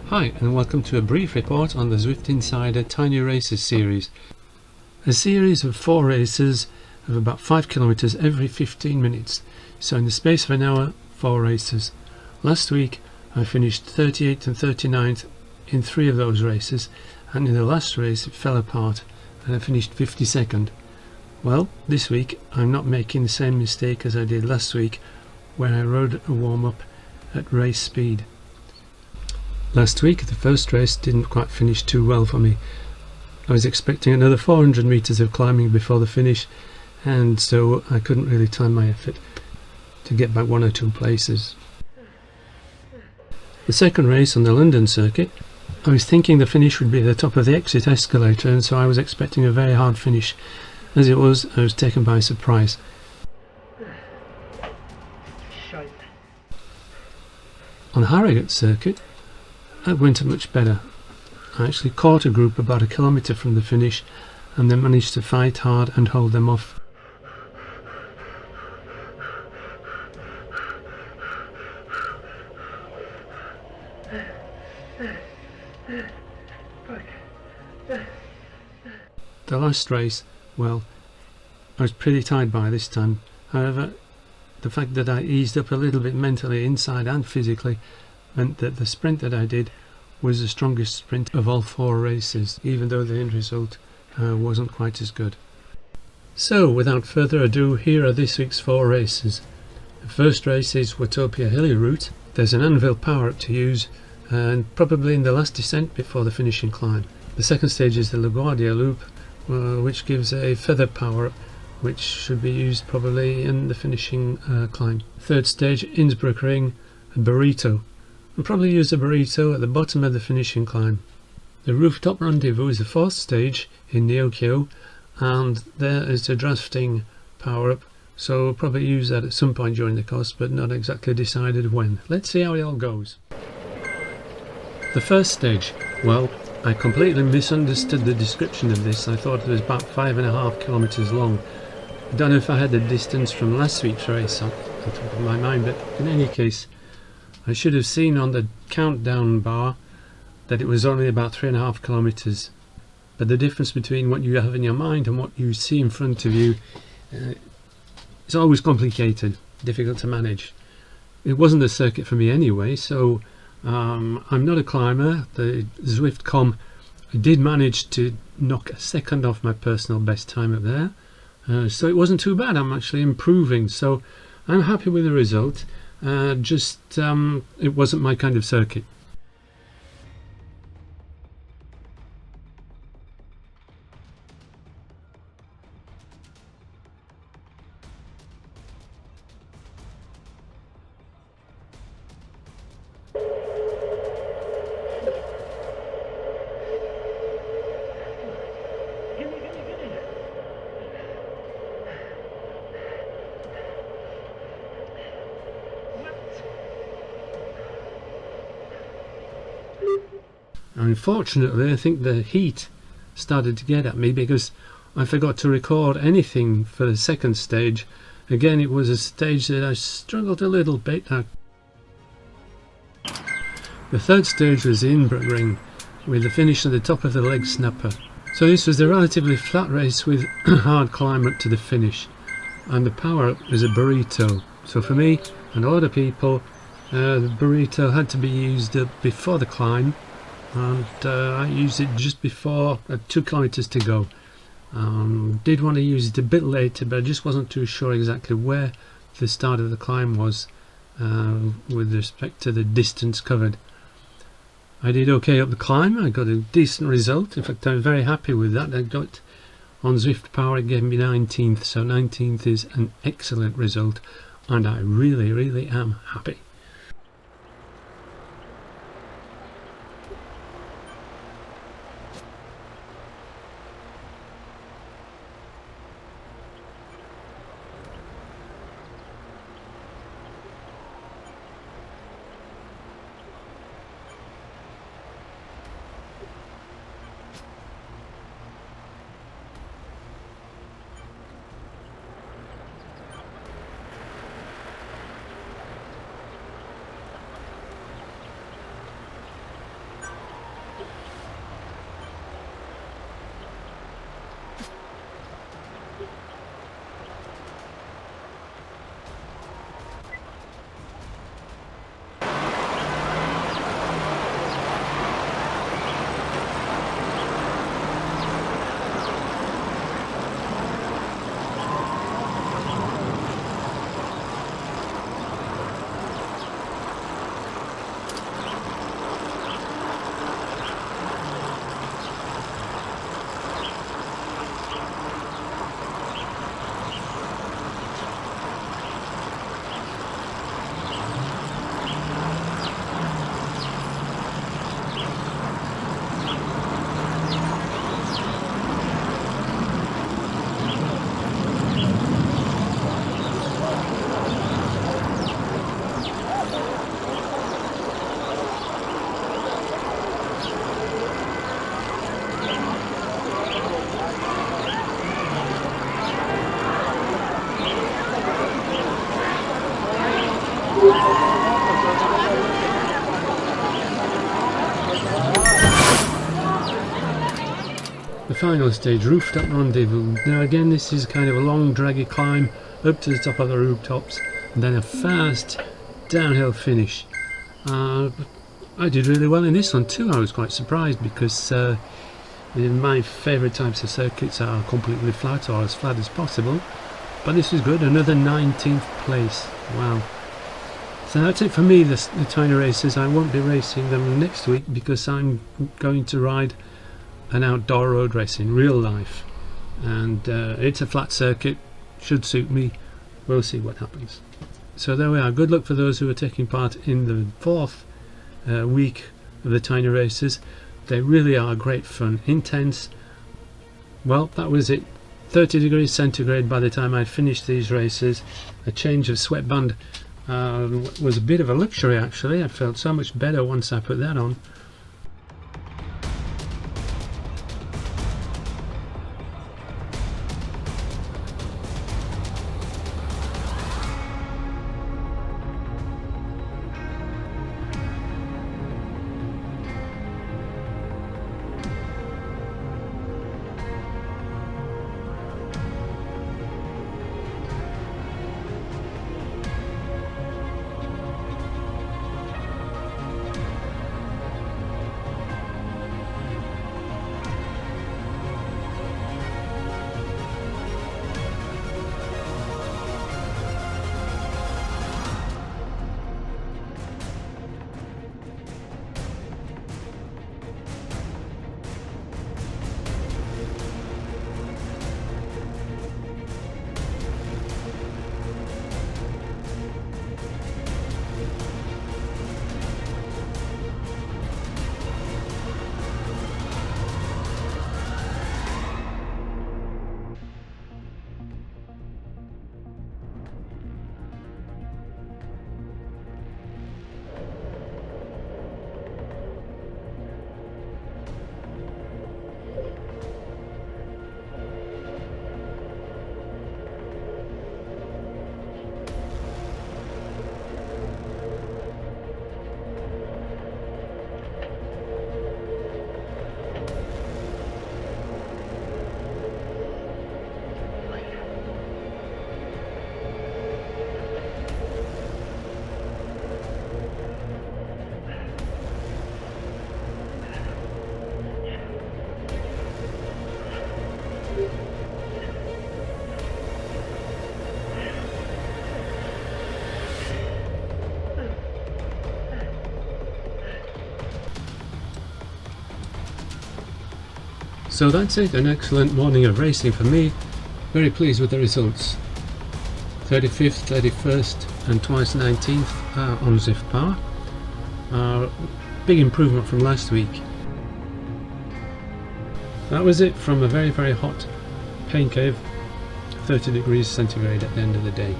Hi, and welcome to a brief report on the Zwift Insider Tiny Races series. A series of 4 races of about 5 kilometers every 15 minutes. So in the space of an hour, 4 races. Last week I finished 38th and 39th in 3 of those races, and in the last race it fell apart and I finished 52nd. Well, this week I'm not making the same mistake as I did last week, where I rode a warm-up at race speed. Last week the first race didn't quite finish too well for me. I was expecting another 400 meters of climbing before the finish, and so I couldn't really time my effort to get back 1 or 2 places. The second race on the London circuit, I was thinking the finish would be at the top of the exit escalator, and so I was expecting a very hard finish. As it was, I was taken by surprise. On Harrogate circuit, that went much better. I actually caught a group about 1 kilometre from the finish and then managed to fight hard and hold them off. The last race, well, I was pretty tired by this time. However, the fact that I eased up a little bit mentally inside and physically meant that the sprint that I did was the strongest sprint of all 4 races, even though the end result wasn't quite as good. So, without further ado, here are this week's 4 races. The first race is Watopia Hilly Route. There's an anvil power-up to use, and probably in the last descent before the finishing climb. The second stage is the LaGuardia Loop, which gives a feather power-up, which should be used probably in the finishing climb. Third stage, Innsbruck Ring, a burrito. I'll probably use a burrito at the bottom of the finishing climb. The Rooftop Rendezvous is the 4th stage in Neokyo, and there is a drafting power-up, so I'll probably use that at some point during the course, but not exactly decided when. Let's see how it all goes. The first stage, well, I completely misunderstood the description of this. I thought it was about 5.5 kilometers long. I don't know if I had the distance from last week's race on top of my mind, but in any case, I should have seen on the countdown bar that it was only about 3.5 kilometers. But the difference between what you have in your mind and what you see in front of you is always complicated, difficult to manage. It wasn't a circuit for me anyway, so I'm not a climber. The Zwift.com, I did manage to knock a second off my personal best time up there, so it wasn't too bad. I'm actually improving, so I'm happy with the result. It wasn't my kind of circuit. Unfortunately, I think the heat started to get at me because I forgot to record anything for the second stage. Again, it was a stage that I struggled a little bit. The third stage was the Innsbruck Ring, with the finish at the top of the leg snapper. So this was a relatively flat race with a hard climb up to the finish, and the power-up was a burrito. So for me and a lot of people, the burrito had to be used before the climb, and I used it just before 2 kilometers to go. Did want to use it a bit later, but I just wasn't too sure exactly where the start of the climb was with respect to the distance covered. I did okay up the climb. I got a decent result. In fact, I'm very happy with that. I got on Zwift Power, it gave me 19th, so 19th is an excellent result, and I really am happy. final stage, rooftop rendezvous. Now again, this is kind of a long draggy climb up to the top of the rooftops and then a fast downhill finish. I did really well in this one too. I was quite surprised because my favourite types of circuits are completely flat or as flat as possible, but this was good. Another 19th place. Wow. So that's it for me, the Tiny Races. I won't be racing them next week because I'm going to ride an outdoor road race in real life, and it's a flat circuit, should suit me. We'll see what happens. So there we are. Good luck for those who are taking part in the 4th week of the Tiny Races. They really are great fun, intense. Well, that was it. 30 degrees centigrade by the time I finished these races. A change of sweatband was a bit of a luxury actually. I felt so much better once I put that on. So that's it, an excellent morning of racing for me. Very pleased with the results. 35th, 31st and twice 19th on Zwift Power. Big improvement from last week. That was it from a very hot pain cave, 30 degrees centigrade at the end of the day.